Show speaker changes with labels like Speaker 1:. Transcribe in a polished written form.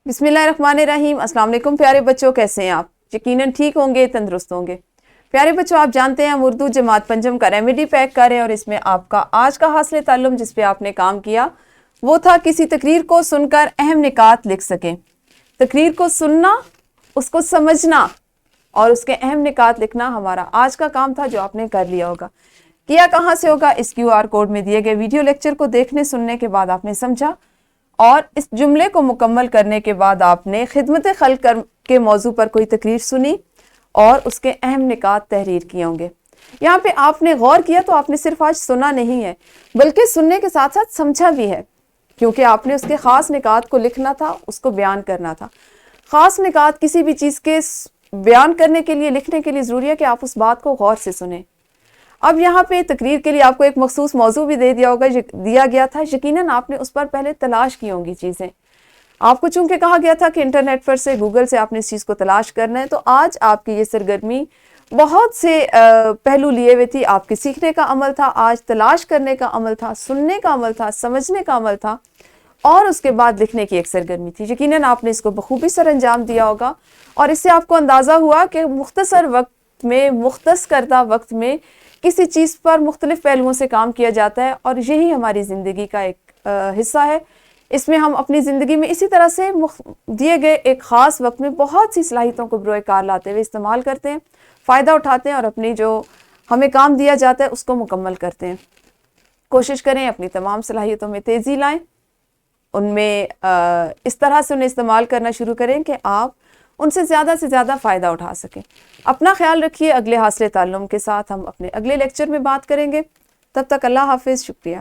Speaker 1: بسم اللہ الرحمن الرحیم۔ السلام علیکم پیارے بچوں، کیسے ہیں آپ؟ یقیناً ٹھیک ہوں گے، تندرست ہوں گے۔ پیارے بچوں، آپ جانتے ہیں ہم اردو جماعت پنجم کا ریمیڈی پیک کر رہے ہیں، اور اس میں آپ کا آج کا حاصل تعلم جس پہ آپ نے کام کیا وہ تھا کسی تقریر کو سن کر اہم نکات لکھ سکیں۔ تقریر کو سننا، اس کو سمجھنا اور اس کے اہم نکات لکھنا ہمارا آج کا کام تھا، جو آپ نے کر لیا ہوگا۔ کیا کہاں سے ہوگا؟ اس QR کوڈ میں دیے گئے ویڈیو لیکچر کو دیکھنے سننے کے بعد آپ نے سمجھا، اور اس جملے کو مکمل کرنے کے بعد آپ نے خدمت خلق کے موضوع پر کوئی تقریر سنی اور اس کے اہم نکات تحریر کیے ہوں گے۔ یہاں پہ آپ نے غور کیا تو آپ نے صرف آج سنا نہیں ہے، بلکہ سننے کے ساتھ ساتھ سمجھا بھی ہے، کیونکہ آپ نے اس کے خاص نکات کو لکھنا تھا، اس کو بیان کرنا تھا۔ خاص نکات کسی بھی چیز کے بیان کرنے کے لیے، لکھنے کے لیے ضروری ہے کہ آپ اس بات کو غور سے سنیں۔ اب یہاں پہ تقریر کے لیے آپ کو ایک مخصوص موضوع بھی دیا گیا تھا، یقیناً آپ نے اس پر پہلے تلاش کی ہوں گی چیزیں۔ آپ کو چونکہ کہا گیا تھا کہ انٹرنیٹ پر سے، گوگل سے آپ نے اس چیز کو تلاش کرنا ہے، تو آج آپ کی یہ سرگرمی بہت سے پہلو لیے ہوئے تھی۔ آپ کے سیکھنے کا عمل تھا، آج تلاش کرنے کا عمل تھا، سننے کا عمل تھا، سمجھنے کا عمل تھا، اور اس کے بعد لکھنے کی ایک سرگرمی تھی۔ یقیناً آپ نے اس کو بخوبی سر انجام دیا ہوگا، اور اس سے آپ کو اندازہ ہوا کہ مختصر وقت میں، مختص کردہ وقت میں کسی چیز پر مختلف پہلوؤں سے کام کیا جاتا ہے، اور یہی ہماری زندگی کا ایک حصہ ہے۔ اس میں ہم اپنی زندگی میں اسی طرح سے دیے گئے ایک خاص وقت میں بہت سی صلاحیتوں کو بروئے کار لاتے ہوئے استعمال کرتے ہیں، فائدہ اٹھاتے ہیں، اور اپنی جو ہمیں کام دیا جاتا ہے اس کو مکمل کرتے ہیں۔ کوشش کریں اپنی تمام صلاحیتوں میں تیزی لائیں، ان میں اس طرح سے انہیں استعمال کرنا شروع کریں کہ آپ ان سے زیادہ فائدہ اٹھا سکیں۔ اپنا خیال رکھیے۔ اگلے حاصل تعلم کے ساتھ ہم اپنے اگلے لیکچر میں بات کریں گے۔ تب تک اللہ حافظ، شکریہ۔